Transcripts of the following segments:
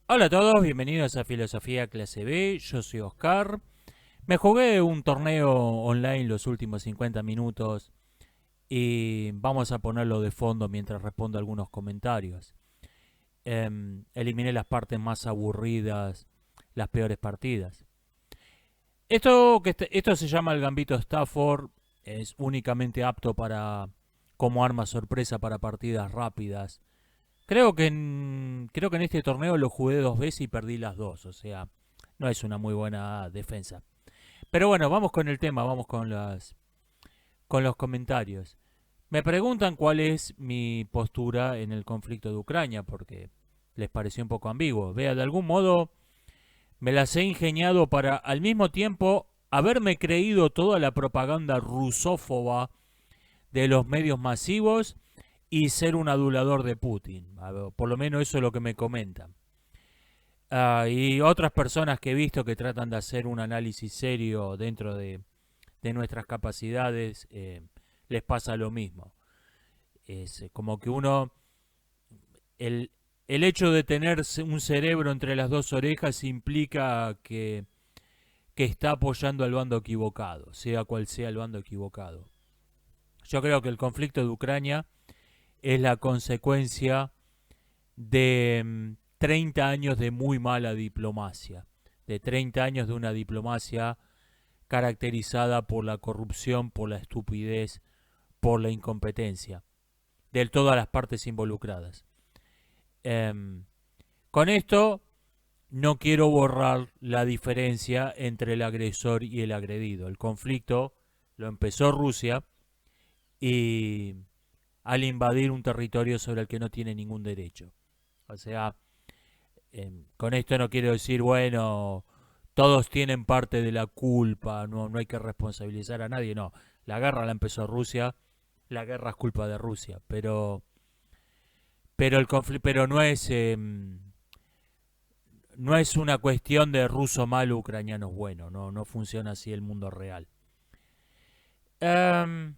Hola a todos, bienvenidos a Filosofía Clase B, yo soy Oscar. Me jugué un torneo online los últimos 50 minutos y vamos a ponerlo de fondo mientras respondo algunos comentarios. Eliminé las partes más aburridas, las peores partidas. Esto se llama el Gambito Stafford, es únicamente apto como arma sorpresa para partidas rápidas. Creo que en este torneo lo jugué dos veces y perdí las dos, o sea, no es una muy buena defensa. Pero bueno, vamos con el tema, vamos con los comentarios. Me preguntan cuál es mi postura en el conflicto de Ucrania, porque les pareció un poco ambiguo. Vea, de algún modo me las he ingeniado para al mismo tiempo haberme creído toda la propaganda rusófoba de los medios masivos y ser un adulador de Putin. Por lo menos eso es lo que me comentan. Y otras personas que he visto que tratan de hacer un análisis serio dentro de nuestras capacidades, les pasa lo mismo. Es como que el, el hecho de tener un cerebro entre las dos orejas implica que está apoyando al bando equivocado, sea cual sea el bando equivocado. Yo creo que el conflicto de Ucrania es la consecuencia de 30 años de muy mala diplomacia, de 30 años de una diplomacia caracterizada por la corrupción, por la estupidez, por la incompetencia de todas las partes involucradas. Em, con esto no quiero borrar la diferencia entre el agresor y el agredido. El conflicto lo empezó Rusia y al invadir un territorio sobre el que no tiene ningún derecho. O sea, con esto no quiero decir, bueno, todos tienen parte de la culpa, no hay que responsabilizar a nadie, no. La guerra la empezó Rusia, la guerra es culpa de Rusia, pero el conflicto, pero no es una cuestión de ruso malo, ucraniano bueno, no funciona así el mundo real. Um,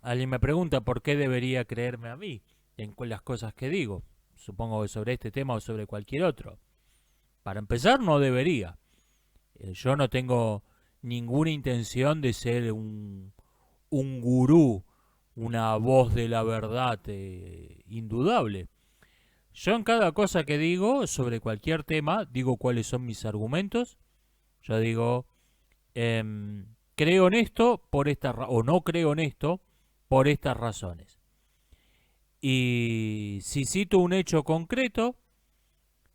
Alguien me pregunta por qué debería creerme a mí en las cosas que digo. Supongo que sobre este tema o sobre cualquier otro. Para empezar, no debería. Yo no tengo ninguna intención de ser un gurú, una voz de la verdad indudable. Yo en cada cosa que digo sobre cualquier tema, digo cuáles son mis argumentos. Yo digo, creo en esto por o no creo en esto por estas razones. Y si cito un hecho concreto,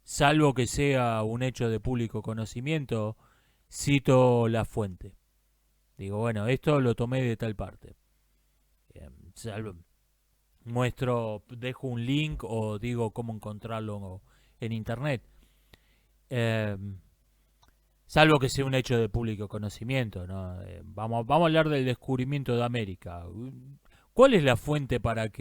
salvo que sea un hecho de público conocimiento, cito la fuente. Digo, bueno, esto lo tomé de tal parte. Salvo, dejo un link o digo cómo encontrarlo en internet. Eh, Salvo que sea un hecho de público conocimiento, ¿no? Vamos a hablar del descubrimiento de América. ¿Cuál es la fuente para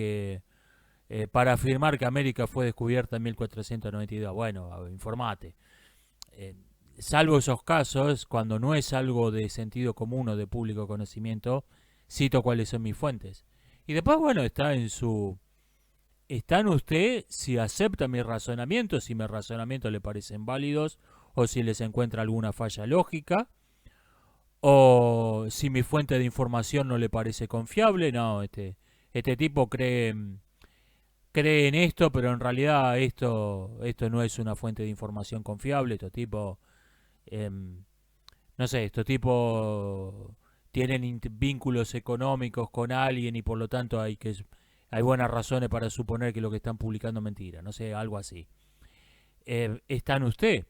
afirmar que América fue descubierta en 1492? Bueno, informate. Eh, Salvo esos casos, cuando no es algo de sentido común o de público conocimiento, cito cuáles son mis fuentes. Y después, bueno, está en usted si acepta mis razonamientos, si mis razonamientos le parecen válidos o si les encuentra alguna falla lógica o si mi fuente de información no le parece confiable. No, este tipo cree en esto, pero en realidad esto no es una fuente de información confiable. Estos tipos, no sé, estos tipos tienen vínculos económicos con alguien y por lo tanto hay buenas razones para suponer que lo que están publicando es mentira. No sé, algo así. Está en usted.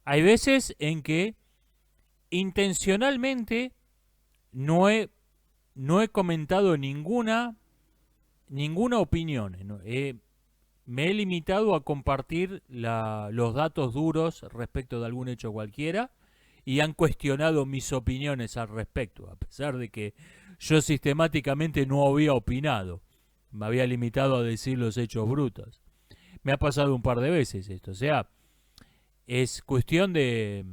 Hay veces en que intencionalmente no he, no he comentado ninguna opinión. ¿No? Me he limitado a compartir los datos duros respecto de algún hecho cualquiera y han cuestionado mis opiniones al respecto, a pesar de que yo sistemáticamente no había opinado. Me había limitado a decir los hechos brutos. Me ha pasado un par de veces esto. O sea, es cuestión de...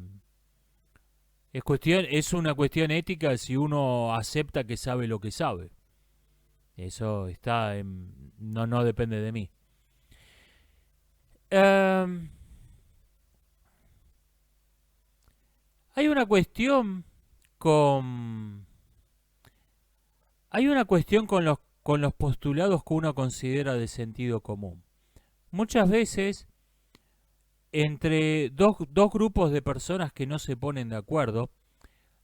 es una cuestión ética si uno acepta que sabe lo que sabe. Eso no depende de mí. Um, Hay una cuestión con... Hay una cuestión con los postulados que uno considera de sentido común. Muchas veces, entre dos grupos de personas que no se ponen de acuerdo,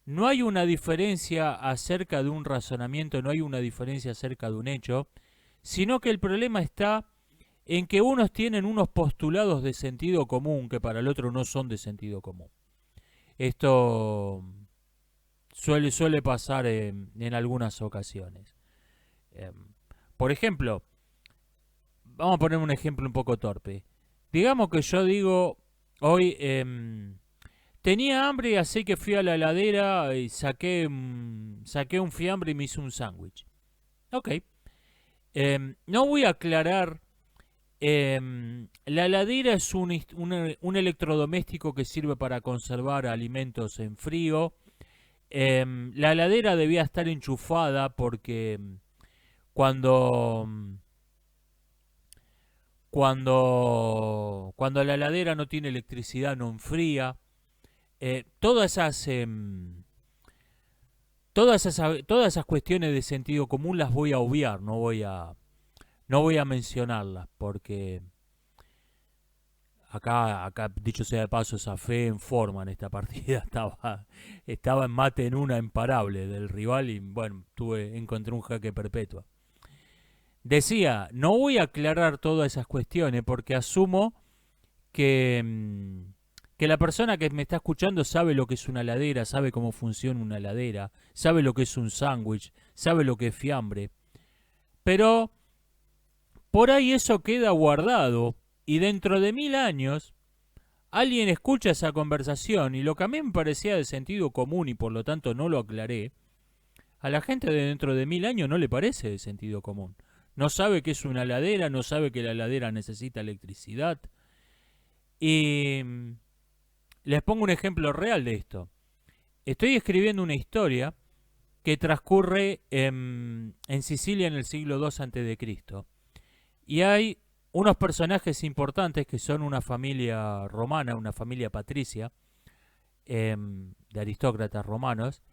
no hay una diferencia acerca de un razonamiento, no hay una diferencia acerca de un hecho, sino que el problema está en que unos tienen unos postulados de sentido común que para el otro no son de sentido común. Esto suele pasar en algunas ocasiones. Eh, por ejemplo, vamos a poner un ejemplo un poco torpe. Digamos que yo digo, hoy tenía hambre, así que fui a la heladera y saqué un fiambre y me hice un sándwich. Ok. No voy a aclarar. La heladera es un electrodoméstico que sirve para conservar alimentos en frío. La heladera debía estar enchufada porque cuando, cuando la heladera no tiene electricidad no enfría. Todas esas cuestiones de sentido común las voy a obviar, no voy a mencionarlas porque acá dicho sea de paso, esa fe en forma en esta partida estaba en mate en una imparable del rival y bueno, encontré un jaque perpetua. Decía, no voy a aclarar todas esas cuestiones porque asumo que la persona que me está escuchando sabe lo que es una heladera, sabe cómo funciona una heladera, sabe lo que es un sándwich, sabe lo que es fiambre. Pero por ahí eso queda guardado y dentro de 1000 años alguien escucha esa conversación y lo que a mí me parecía de sentido común y por lo tanto no lo aclaré, a la gente de dentro de 1000 años no le parece de sentido común. No sabe que es una heladera, no sabe que la heladera necesita electricidad. Y les pongo un ejemplo real de esto. Estoy escribiendo una historia que transcurre en Sicilia en el siglo II a.C. Y hay unos personajes importantes que son una familia romana, una familia patricia, de aristócratas romanos,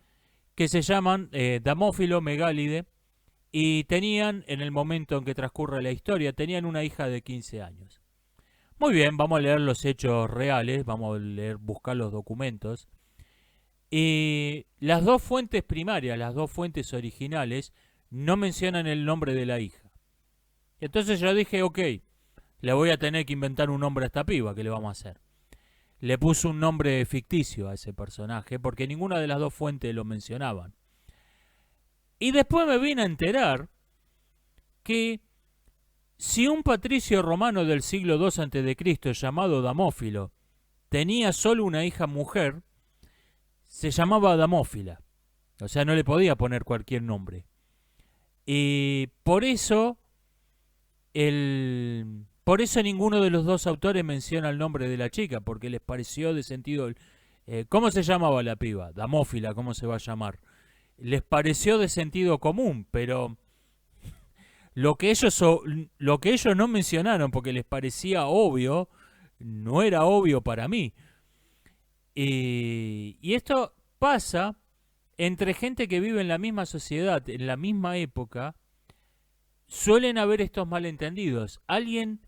que se llaman Damófilo, Megálide, y tenían, en el momento en que transcurre la historia, tenían una hija de 15 años. Muy bien, vamos a leer los hechos reales, vamos a buscar los documentos. Y las dos fuentes primarias, las dos fuentes originales, no mencionan el nombre de la hija. Entonces yo dije, ok, le voy a tener que inventar un nombre a esta piba, ¿qué le vamos a hacer? Le puse un nombre ficticio a ese personaje porque ninguna de las dos fuentes lo mencionaban. Y después me vine a enterar que si un patricio romano del siglo II a.C. llamado Damófilo tenía solo una hija mujer, se llamaba Damófila. O sea, no le podía poner cualquier nombre. Y por eso ninguno de los dos autores menciona el nombre de la chica, porque les pareció de sentido... ¿Cómo se llamaba la piba? Damófila, ¿cómo se va a llamar? Les pareció de sentido común, pero lo que ellos no mencionaron porque les parecía obvio, no era obvio para mí. Y esto pasa entre gente que vive en la misma sociedad, en la misma época, suelen haber estos malentendidos. Alguien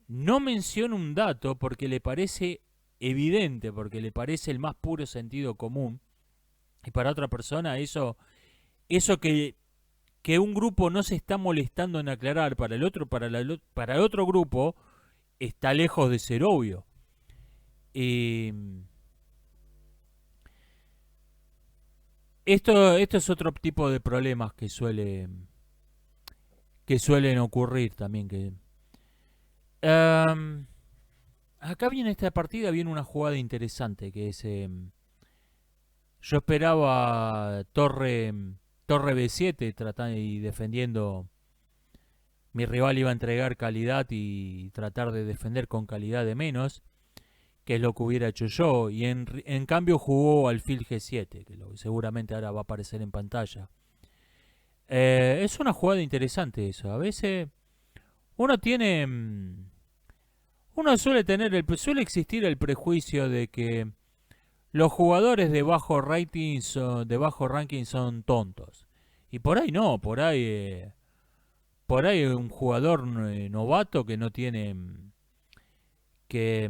no menciona un dato porque le parece evidente, porque le parece el más puro sentido común, y para otra persona eso que un grupo no se está molestando en aclarar, para el otro grupo está lejos de ser obvio. Esto es otro tipo de problemas que suelen ocurrir también. Acá viene esta partida, viene una jugada interesante que es... yo esperaba torre B7 tratando y defendiendo. Mi rival iba a entregar calidad y tratar de defender con calidad de menos, que es lo que hubiera hecho yo. Y en cambio jugó alfil G7, que seguramente ahora va a aparecer en pantalla. Es una jugada interesante eso. A veces uno tiene... Uno suele existir el prejuicio de que los jugadores de bajo ranking son tontos. Y por ahí no, por ahí un jugador novato que no tiene que,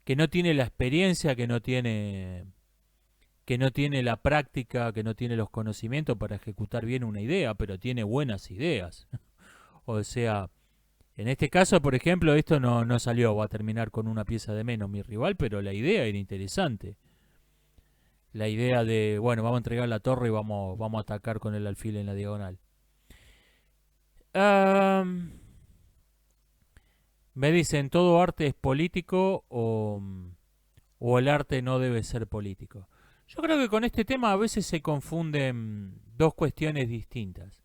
que no tiene la experiencia, que no tiene la práctica, que no tiene los conocimientos para ejecutar bien una idea, pero tiene buenas ideas. O sea, en este caso, por ejemplo, esto no salió, va a terminar con una pieza de menos mi rival, pero la idea era interesante. La idea de, bueno, vamos a entregar la torre y vamos a atacar con el alfil en la diagonal. Am, Me dicen, ¿todo arte es político o el arte no debe ser político? Yo creo que con este tema a veces se confunden dos cuestiones distintas.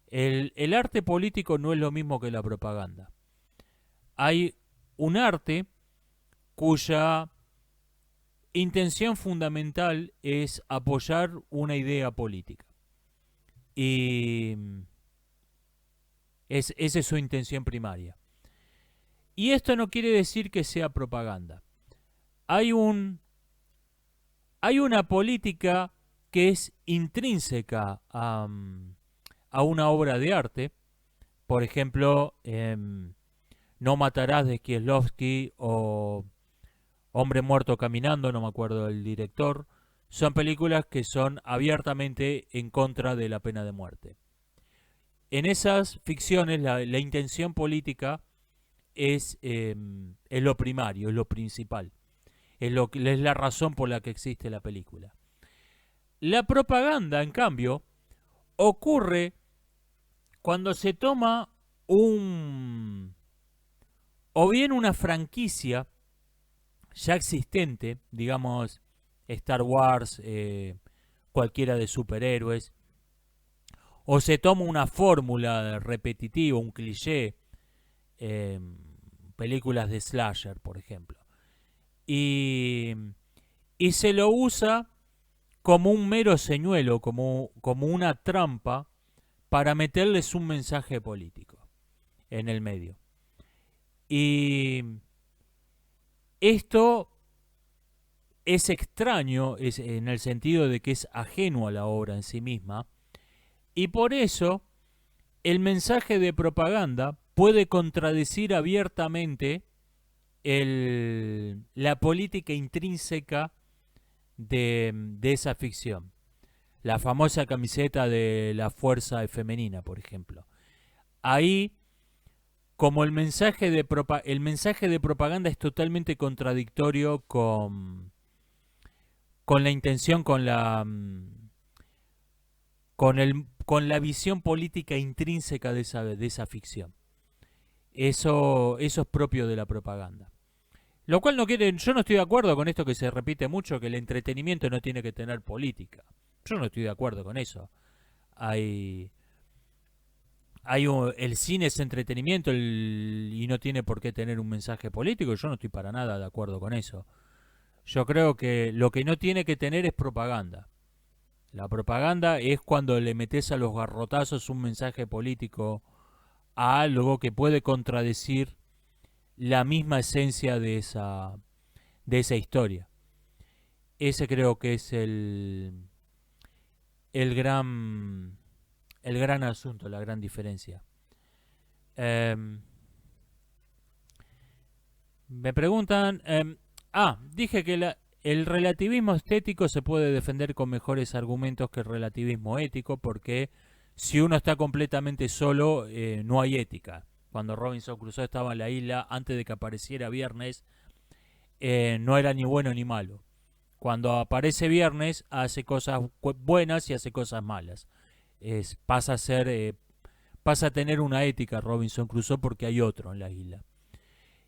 El arte político no es lo mismo que la propaganda. Hay un arte cuya intención fundamental es apoyar una idea política. Y esa es su intención primaria. Y esto no quiere decir que sea propaganda. Hay hay una política que es intrínseca a una obra de arte. Por ejemplo, No matarás de Kieslowski o Hombre muerto caminando, no me acuerdo del director. Son películas que son abiertamente en contra de la pena de muerte. En esas ficciones la intención política es lo primario, es lo principal. Es la razón por la que existe la película. La propaganda, en cambio, ocurre cuando se toma o bien una franquicia ya existente, digamos Star Wars, cualquiera de superhéroes, o se toma una fórmula repetitiva, un cliché, eh, películas de slasher, por ejemplo, y, y se lo usa como un mero señuelo, como una trampa para meterles un mensaje político en el medio. Y esto es extraño en el sentido de que es ajeno a la obra en sí misma, y por eso el mensaje de propaganda puede contradecir abiertamente la política intrínseca de esa ficción. La famosa camiseta de la fuerza femenina, por ejemplo. Ahí, como el mensaje de propaganda es totalmente contradictorio con la intención, con la visión política intrínseca de esa ficción. Eso es propio de la propaganda. Lo cual no quiere, yo no estoy de acuerdo con esto que se repite mucho, que el entretenimiento no tiene que tener política. Yo no estoy de acuerdo con eso. Hay, el cine es entretenimiento y no tiene por qué tener un mensaje político. Yo no estoy para nada de acuerdo con eso. Yo creo que lo que no tiene que tener es propaganda. La propaganda es cuando le metes a los garrotazos un mensaje político a algo que puede contradecir la misma esencia de esa historia. Ese creo que es el gran el gran asunto, la gran diferencia. Eh, Me preguntan, dije que el relativismo estético se puede defender con mejores argumentos que el relativismo ético, porque si uno está completamente solo, no hay ética. Cuando Robinson Crusoe estaba en la isla, antes de que apareciera Viernes, no era ni bueno ni malo. Cuando aparece Viernes, hace cosas buenas y hace cosas malas. Pasa a tener una ética Robinson Crusoe porque hay otro en la isla.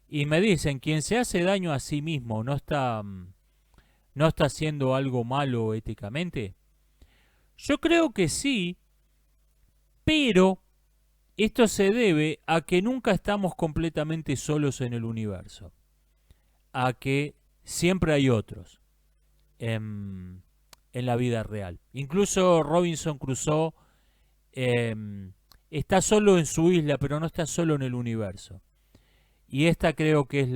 Y me dicen, quien se hace daño a sí mismo no está haciendo algo malo éticamente. Yo creo que sí, pero esto se debe a que nunca estamos completamente solos en el universo, a que siempre hay otros en la vida real. Incluso Robinson Crusoe está solo en su isla, pero no está solo en el universo. Y esta creo que es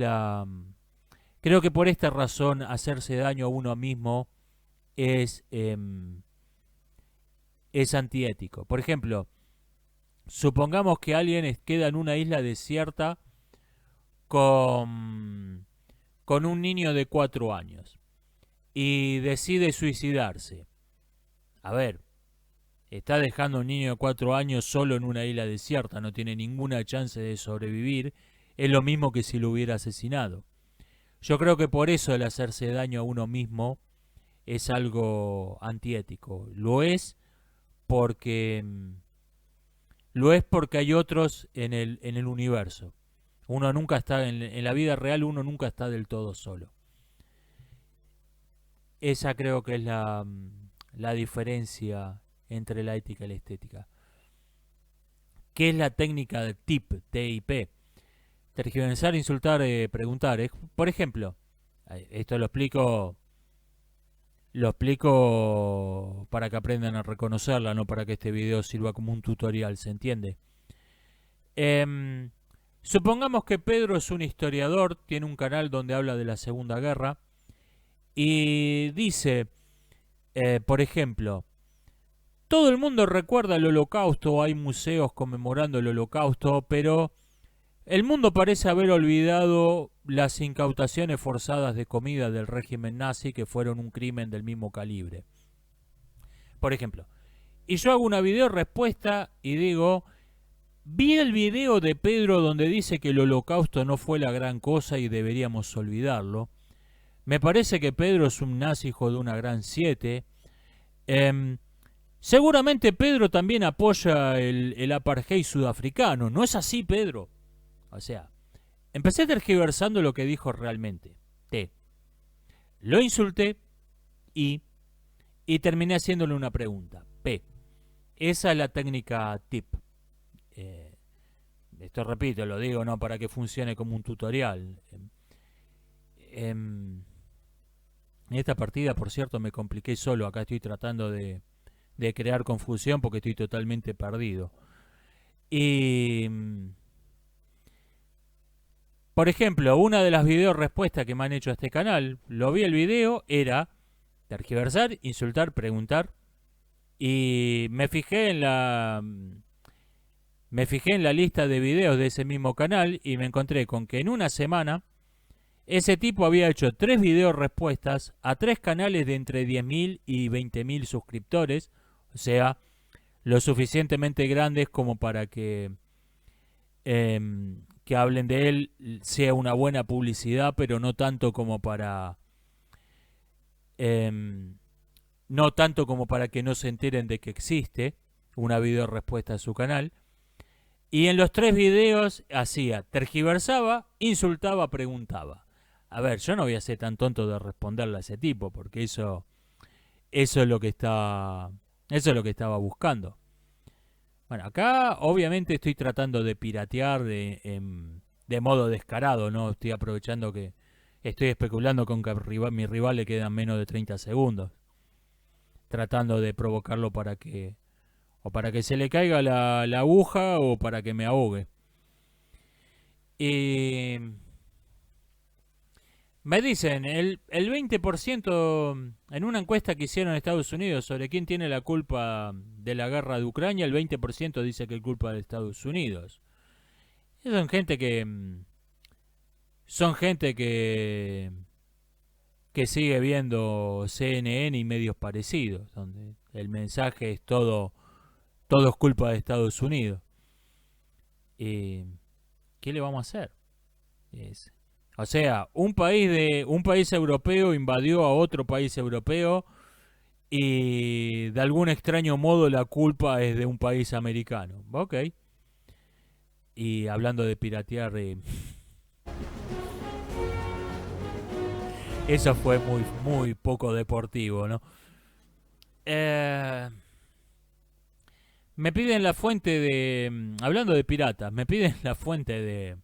Creo que por esta razón hacerse daño a uno mismo es, es antiético. Por ejemplo, supongamos que alguien queda en una isla desierta con, con un niño de 4 años y decide suicidarse. A ver, está dejando a un niño de 4 años solo en una isla desierta, no tiene ninguna chance de sobrevivir. Es lo mismo que si lo hubiera asesinado. Yo creo que por eso el hacerse daño a uno mismo es algo antiético. Porque lo es porque hay otros en el universo. Uno nunca está en la vida real, uno nunca está del todo solo. Esa creo que es la diferencia entre la ética y la estética. ¿Qué es la técnica de TIP, TIP? Tergiversar, insultar, preguntar. Por ejemplo, esto lo explico para que aprendan a reconocerla, no para que este video sirva como un tutorial, ¿se entiende? Supongamos que Pedro es un historiador, tiene un canal donde habla de la Segunda Guerra y dice, por ejemplo, todo el mundo recuerda el Holocausto, hay museos conmemorando el Holocausto, pero el mundo parece haber olvidado las incautaciones forzadas de comida del régimen nazi que fueron un crimen del mismo calibre. Por ejemplo, y yo hago una video respuesta y digo, vi el video de Pedro donde dice que el Holocausto no fue la gran cosa y deberíamos olvidarlo. Me parece que Pedro es un nazi hijo de una gran 7. Seguramente Pedro también apoya el apartheid sudafricano. ¿No es así, Pedro? O sea, empecé tergiversando lo que dijo realmente. T. Lo insulté y terminé haciéndole una pregunta. P. Esa es la técnica TIP. Esto repito, lo digo no para que funcione como un tutorial. En esta partida, por cierto, me compliqué solo. Acá estoy tratando de crear confusión porque estoy totalmente perdido. Y... por ejemplo, una de las video respuestas que me han hecho a este canal, lo vi el video, era tergiversar, insultar, preguntar. Y me fijé en la lista de videos de ese mismo canal y me encontré con que en una semana ese tipo había hecho 3 videos respuestas a 3 canales de entre 10.000 y 20.000 suscriptores, o sea, lo suficientemente grandes como para que hablen de él sea una buena publicidad, pero no tanto como para no tanto como para que no se enteren de que existe una video respuesta a su canal. Y en los 3 videos hacía, tergiversaba, insultaba, preguntaba. A ver, yo no voy a ser tan tonto de responderle a ese tipo, porque eso es lo que estaba buscando. Bueno, acá obviamente estoy tratando de piratear de modo descarado, ¿no? Estoy aprovechando que estoy especulando con que a mi rival le quedan menos de 30 segundos. Tratando de provocarlo para que se le caiga la aguja o para que me ahogue. Y me dicen, el 20% en una encuesta que hicieron en Estados Unidos sobre quién tiene la culpa de la guerra de Ucrania, el 20% dice que es culpa de Estados Unidos. Y son gente que sigue viendo CNN y medios parecidos, donde el mensaje es todo es culpa de Estados Unidos. ¿Qué le vamos a hacer? O sea, un país europeo invadió a otro país europeo y de algún extraño modo la culpa es de un país americano. Ok. Y hablando de piratear, eso fue muy poco deportivo, ¿no? Me piden la fuente de... hablando de piratas, me piden la fuente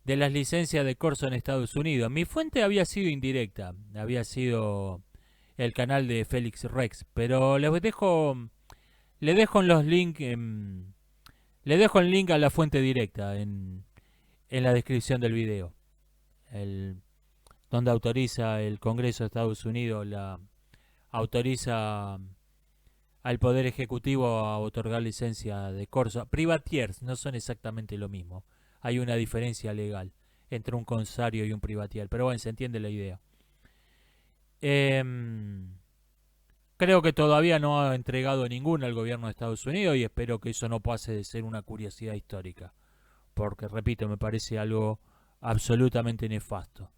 de las licencias de corso en Estados Unidos. Mi fuente había sido indirecta, había sido el canal de Félix Rex, pero le dejo en los links, le dejo el link a la fuente directa en la descripción del video. donde autoriza el Congreso de Estados Unidos, autoriza al Poder Ejecutivo a otorgar licencia de corso. Privatiers no son exactamente lo mismo. Hay una diferencia legal entre un corsario y un privatier, pero bueno, se entiende la idea. Creo que todavía no ha entregado ninguna al gobierno de Estados Unidos y espero que eso no pase de ser una curiosidad histórica, porque repito, me parece algo absolutamente nefasto.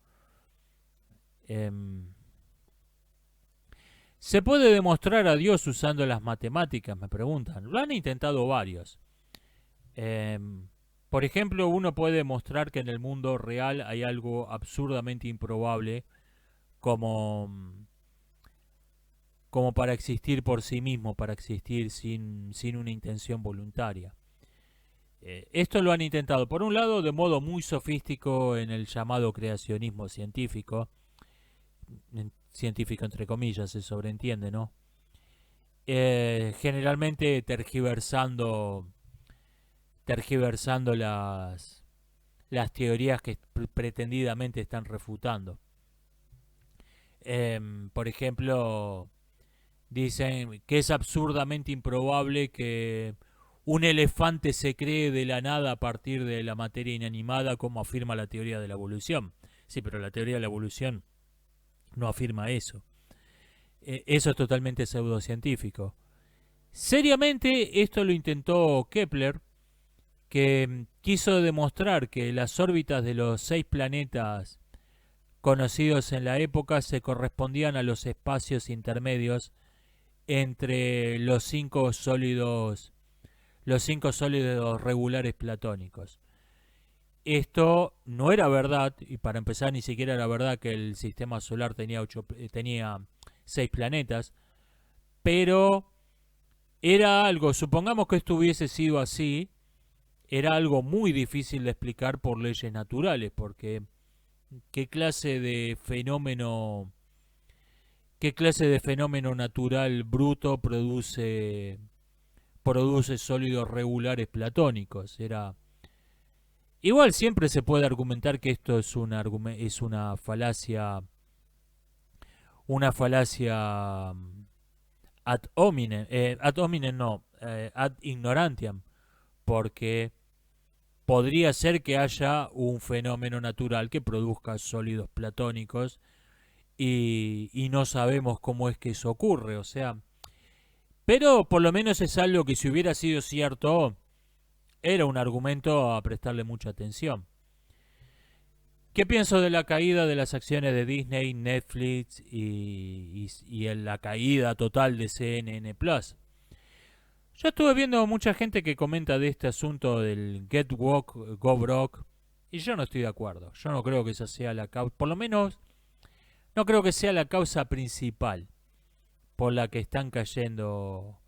¿Se puede demostrar a Dios usando las matemáticas? Me preguntan. Lo han intentado varios. Por ejemplo, uno puede demostrar que en el mundo real hay algo absurdamente improbable como, como para existir por sí mismo, para existir sin una intención voluntaria. Esto lo han intentado, por un lado, de modo muy sofístico en el llamado creacionismo científico, científico entre comillas, se sobreentiende, ¿no? Generalmente tergiversando las teorías que pretendidamente están refutando. Por ejemplo, dicen que es absurdamente improbable que un elefante se cree de la nada a partir de la materia inanimada, como afirma la teoría de la evolución. Sí, pero la teoría de la evolución no afirma eso. Eso es totalmente pseudocientífico. Seriamente, esto lo intentó Kepler, que quiso demostrar que las órbitas de los 6 planetas conocidos en la época se correspondían a los espacios intermedios entre los cinco sólidos regulares platónicos. Esto no era verdad, y para empezar ni siquiera era verdad que el sistema solar tenía 6 planetas, pero era algo, supongamos que esto hubiese sido así, era algo muy difícil de explicar por leyes naturales, porque ¿qué clase de fenómeno natural bruto produce sólidos regulares platónicos? Igual siempre se puede argumentar que esto es una falacia ad hominem no, ad ignorantiam, porque podría ser que haya un fenómeno natural que produzca sólidos platónicos y no sabemos cómo es que eso ocurre, o sea, pero por lo menos es algo que si hubiera sido cierto, era un argumento a prestarle mucha atención. ¿Qué pienso de la caída de las acciones de Disney, Netflix y la caída total de CNN Plus? Yo estuve viendo mucha gente que comenta de este asunto del Get Woke, Go Broke, y yo no estoy de acuerdo. Yo no creo que esa sea la causa, por lo menos no creo que sea la causa principal por la que están cayendo.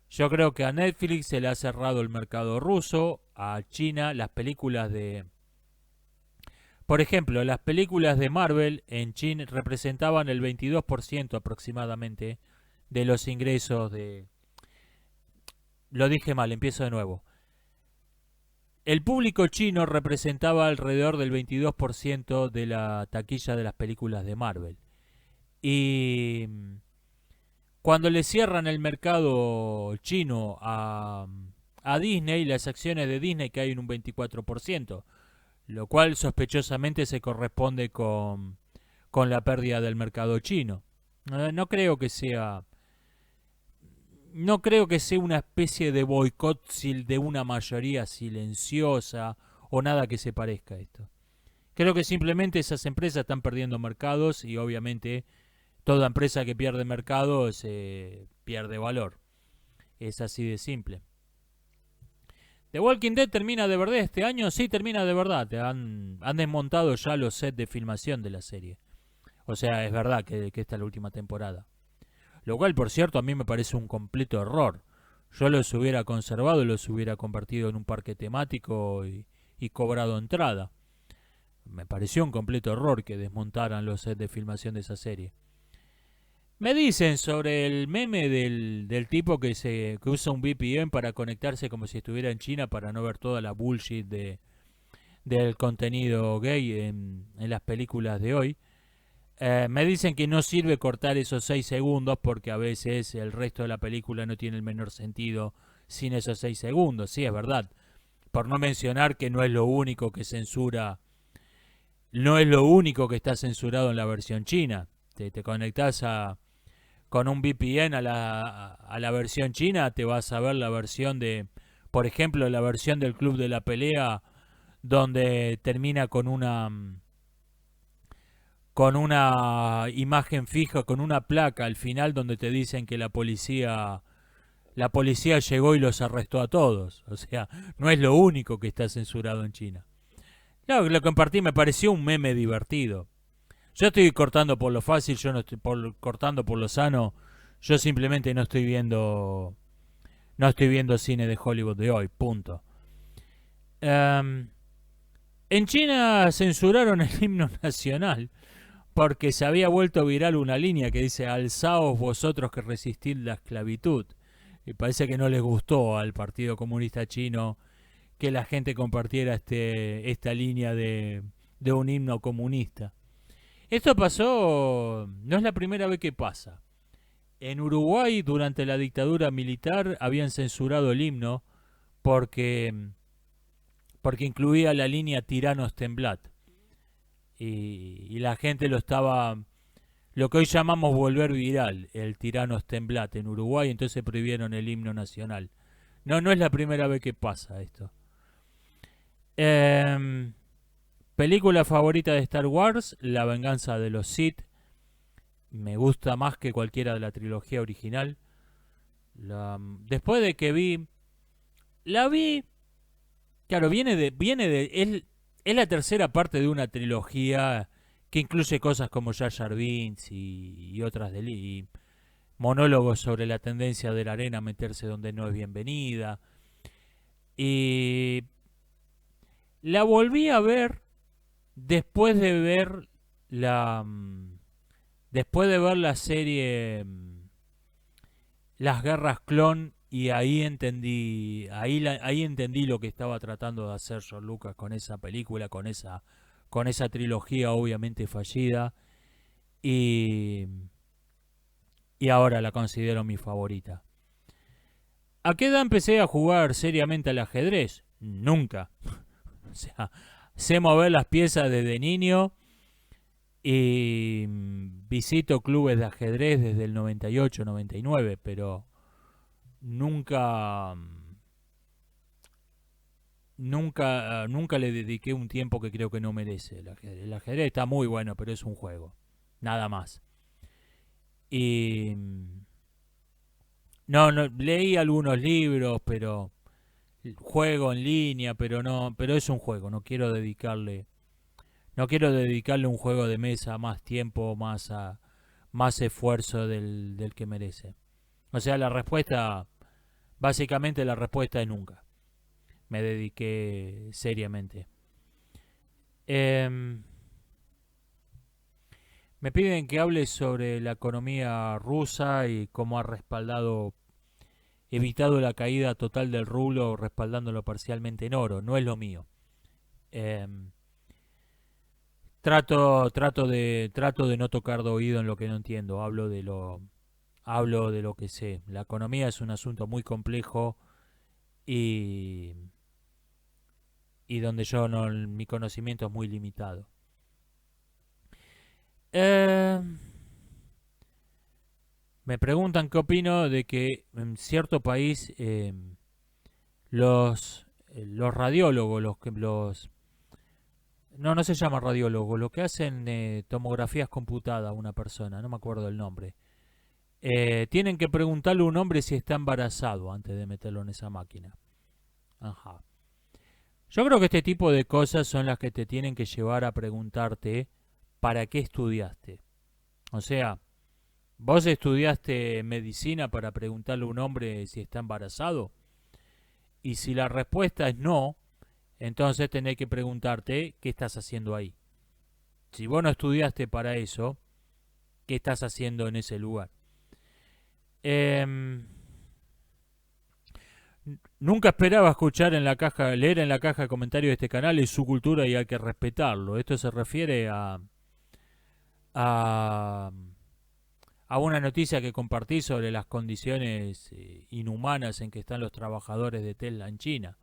Yo creo que a Netflix se le ha cerrado el mercado ruso, a China las películas de... Por ejemplo, las películas de Marvel en China representaban el 22% aproximadamente de los ingresos de... Lo dije mal, empiezo de nuevo. El público chino representaba alrededor del 22% de la taquilla de las películas de Marvel. Y cuando le cierran el mercado chino a Disney, las acciones de Disney caen un 24%, lo cual sospechosamente se corresponde con la pérdida del mercado chino. No creo que sea una especie de boicot de una mayoría silenciosa o nada que se parezca a esto. Creo que simplemente esas empresas están perdiendo mercados y obviamente toda empresa que pierde mercado se pierde valor. Es así de simple. ¿The Walking Dead termina de verdad este año? Sí, termina de verdad. Han desmontado ya los sets de filmación de la serie. O sea, es verdad que esta es la última temporada. Lo cual, por cierto, a mí me parece un completo error. Yo los hubiera conservado, los hubiera convertido en un parque temático y cobrado entrada. Me pareció un completo error que desmontaran los sets de filmación de esa serie. Me dicen sobre el meme del tipo que usa un VPN para conectarse como si estuviera en China para no ver toda la bullshit del contenido gay en las películas de hoy. Me dicen que no sirve cortar esos 6 segundos porque a veces el resto de la película no tiene el menor sentido sin esos 6 segundos. Sí, es verdad. Por no mencionar que no es lo único que censura, no es lo único que está censurado en la versión china. Te conectás con un VPN a la versión china, te vas a ver la versión de, por ejemplo, la versión del Club de la Pelea, donde termina con una imagen fija, con una placa al final donde te dicen que la policía llegó y los arrestó a todos. O sea, no es lo único que está censurado en China. Claro, lo compartí, me pareció un meme divertido. Yo estoy cortando por lo fácil, yo no estoy cortando por lo sano. Yo simplemente no estoy viendo cine de Hollywood de hoy, punto. Um, en China censuraron el himno nacional porque se había vuelto viral una línea que dice alzaos vosotros que resistid la esclavitud. Y parece que no les gustó al Partido Comunista Chino que la gente compartiera esta línea de un himno comunista. Esto pasó, no es la primera vez que pasa. En Uruguay, durante la dictadura militar, habían censurado el himno porque, porque incluía la línea Tiranos Temblad. Y la gente lo que hoy llamamos volver viral, el Tiranos Temblad en Uruguay, entonces prohibieron el himno nacional. No, no es la primera vez que pasa esto. Película favorita de Star Wars, La venganza de los Sith. Me gusta más que cualquiera de la trilogía original. Después de que la vi, claro, es la tercera parte de una trilogía que incluye cosas como Jar Jar Binks y otras y monólogos sobre la tendencia de la arena a meterse donde no es bienvenida. Y la volví a ver después de ver la serie Las Guerras Clon, y ahí entendí lo que estaba tratando de hacer George Lucas con esa película, con esa trilogía obviamente fallida, y ahora la considero mi favorita. ¿A qué edad empecé a jugar seriamente al ajedrez? Nunca. O sea, sé mover las piezas desde niño y visito clubes de ajedrez desde el 98, 99, pero nunca nunca le dediqué un tiempo que creo que no merece el ajedrez. El ajedrez está muy bueno, pero es un juego, nada más. Y no, leí algunos libros, pero juego en línea, pero es un juego, no quiero dedicarle un juego de mesa más tiempo, más esfuerzo del que merece. O sea, básicamente la respuesta es nunca. Me dediqué seriamente. Em, Me piden que hable sobre la economía rusa y cómo ha evitado la caída total del rublo, respaldándolo parcialmente en oro. No es lo mío. Em, trato de no tocar de oído en lo que no entiendo. Hablo de lo que sé. La economía es un asunto muy complejo y, y donde mi conocimiento es muy limitado. Eh, Me preguntan qué opino de que en cierto país los radiólogos, no se llaman radiólogos, los que hacen tomografías computadas a una persona, no me acuerdo el nombre, tienen que preguntarle a un hombre si está embarazado antes de meterlo en esa máquina. Ajá. Yo creo que este tipo de cosas son las que te tienen que llevar a preguntarte para qué estudiaste. O sea, ¿vos estudiaste medicina para preguntarle a un hombre si está embarazado? Y si la respuesta es no, entonces tenés que preguntarte qué estás haciendo ahí. Si vos no estudiaste para eso, ¿qué estás haciendo en ese lugar? Nunca esperaba leer en la caja de comentarios de este canal es su cultura y hay que respetarlo. Esto se refiere a, a una noticia que compartí sobre las condiciones inhumanas en que están los trabajadores de Tesla en China.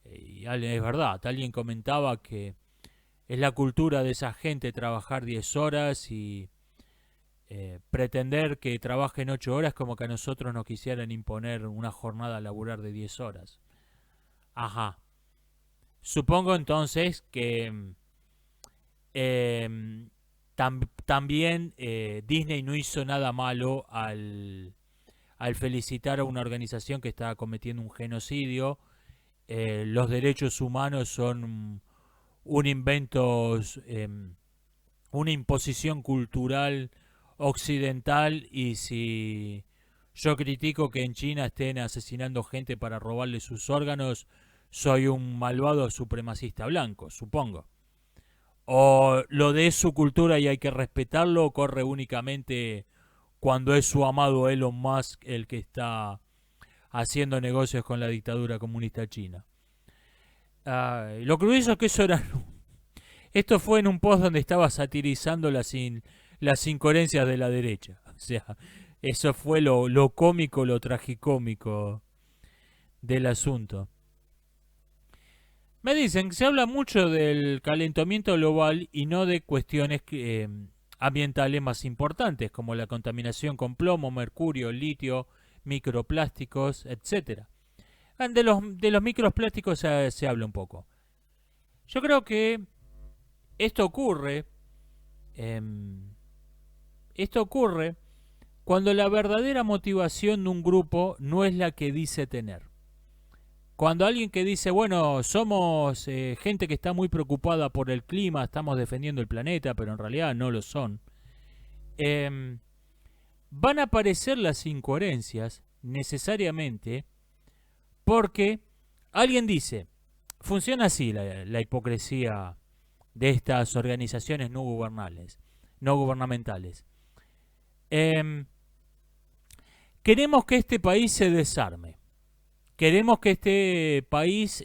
Y es verdad, alguien comentaba que es la cultura de esa gente trabajar 10 horas y pretender que trabajen 8 horas como que a nosotros nos quisieran imponer una jornada laboral de 10 horas. Ajá. Supongo entonces que también Disney no hizo nada malo al felicitar a una organización que estaba cometiendo un genocidio. Los derechos humanos son un invento, una imposición cultural occidental, y si yo critico que en China estén asesinando gente para robarle sus órganos, soy un malvado supremacista blanco, supongo. O lo de su cultura y hay que respetarlo, corre únicamente cuando es su amado Elon Musk el que está haciendo negocios con la dictadura comunista china. Lo curioso es que esto fue en un post donde estaba satirizando las incoherencias de la derecha. O sea, eso fue lo cómico, lo tragicómico del asunto. Me dicen que se habla mucho del calentamiento global y no de cuestiones ambientales más importantes, como la contaminación con plomo, mercurio, litio, microplásticos, etcétera. De los microplásticos se habla un poco. Yo creo que esto ocurre, esto ocurre cuando la verdadera motivación de un grupo no es la que dice tener. Cuando alguien que dice, bueno, somos gente que está muy preocupada por el clima, estamos defendiendo el planeta, pero en realidad no lo son, van a aparecer las incoherencias necesariamente porque alguien dice, funciona así la hipocresía de estas organizaciones no gubernamentales. Queremos que este país se desarme. Queremos que este país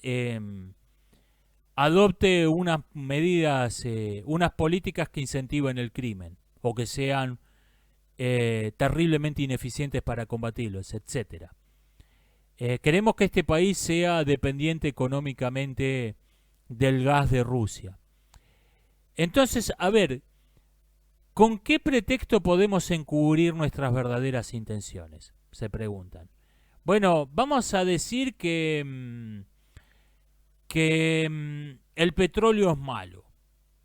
adopte unas medidas, unas políticas que incentiven el crimen o que sean terriblemente ineficientes para combatirlos, etcétera. Queremos que este país sea dependiente económicamente del gas de Rusia. Entonces, a ver, ¿con qué pretexto podemos encubrir nuestras verdaderas intenciones? Se preguntan. Bueno, vamos a decir que el petróleo es malo,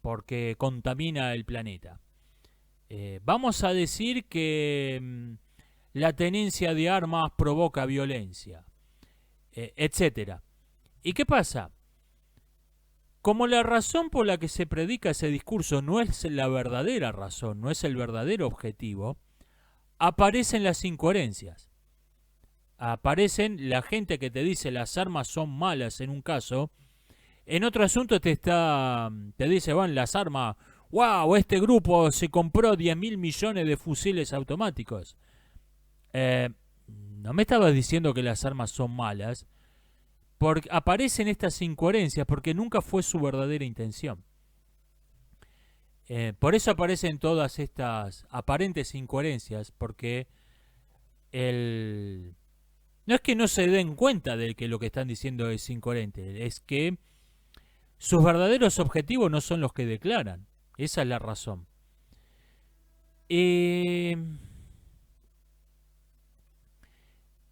porque contamina el planeta. Vamos a decir que la tenencia de armas provoca violencia, etcétera. ¿Y qué pasa? Como la razón por la que se predica ese discurso no es la verdadera razón, no es el verdadero objetivo, aparecen las incoherencias. Aparecen la gente que te dice las armas son malas en un caso, en otro asunto te dice, bueno, las armas, wow, este grupo se compró 10.000 millones de fusiles automáticos. No me estabas diciendo que las armas son malas, porque aparecen estas incoherencias porque nunca fue su verdadera intención. Por eso aparecen todas estas aparentes incoherencias, porque no es que no se den cuenta de que lo que están diciendo es incoherente, es que sus verdaderos objetivos no son los que declaran. Esa es la razón.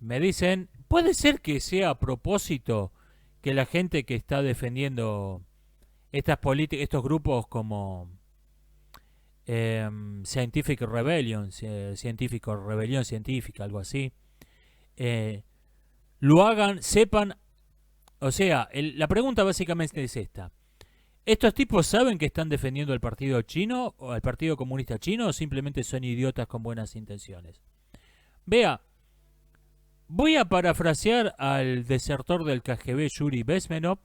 Me dicen, puede ser que sea a propósito que la gente que está defendiendo estas políticas, estos grupos como Scientific Rebellion, Rebelión Científica, algo así, lo hagan, sepan, o sea, la pregunta básicamente es esta. ¿Estos tipos saben que están defendiendo al partido chino o al Partido Comunista Chino o simplemente son idiotas con buenas intenciones? Vea, voy a parafrasear al desertor del KGB Yuri Bezmenov.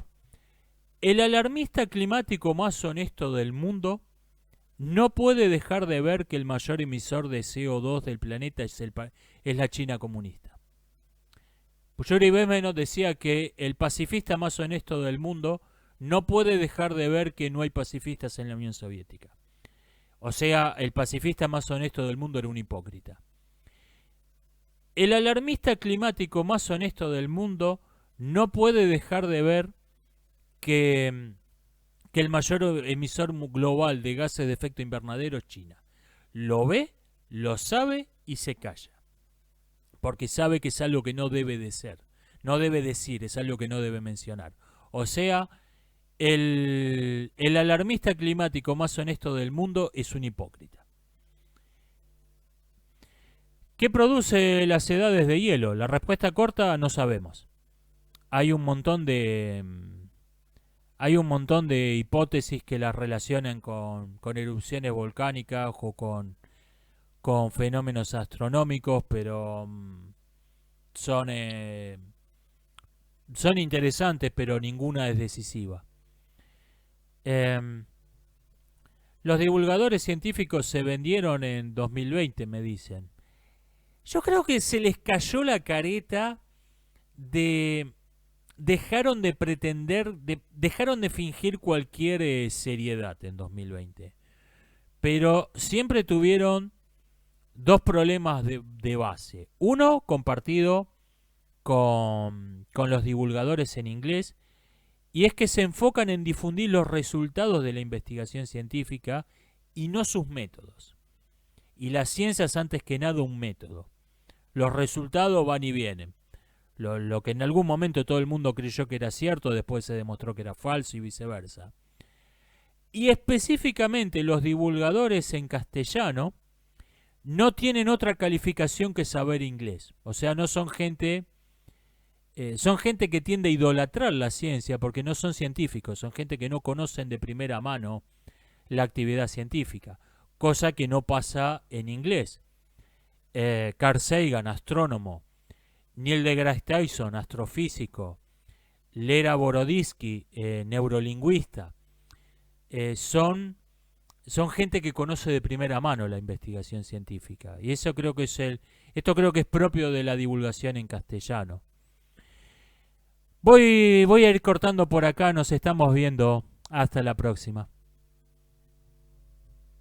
El alarmista climático más honesto del mundo no puede dejar de ver que el mayor emisor de CO2 del planeta es la China comunista. Yuri Bezmenov decía que el pacifista más honesto del mundo no puede dejar de ver que no hay pacifistas en la Unión Soviética. O sea, el pacifista más honesto del mundo era un hipócrita. El alarmista climático más honesto del mundo no puede dejar de ver que, que el mayor emisor global de gases de efecto invernadero es China. Lo ve, lo sabe y se calla. Porque sabe que es algo que no debe de ser. No debe decir, es algo que no debe mencionar. O sea, el alarmista climático más honesto del mundo es un hipócrita. ¿Qué produce las edades de hielo? La respuesta corta, no sabemos. Hay un montón de hipótesis que las relacionan con erupciones volcánicas o con fenómenos astronómicos, pero son interesantes, pero ninguna es decisiva. Los divulgadores científicos se vendieron en 2020, me dicen. Yo creo que se les cayó la careta de... Dejaron de pretender, dejaron de fingir cualquier seriedad en 2020. Pero siempre tuvieron dos problemas de base. Uno compartido con los divulgadores en inglés, y es que se enfocan en difundir los resultados de la investigación científica y no sus métodos. Y la ciencia es antes que nada un método. Los resultados van y vienen. Lo que en algún momento todo el mundo creyó que era cierto, después se demostró que era falso y viceversa. Y específicamente los divulgadores en castellano no tienen otra calificación que saber inglés. O sea, no son gente... son gente que tiende a idolatrar la ciencia porque no son científicos, son gente que no conocen de primera mano la actividad científica, cosa que no pasa en inglés. Carl Sagan, astrónomo, Neil deGrasse Tyson, astrofísico, Lera Boroditsky, neurolingüista, son gente que conoce de primera mano la investigación científica, y eso creo que esto creo que es propio de la divulgación en castellano. Voy a ir cortando por acá, nos estamos viendo. Hasta la próxima.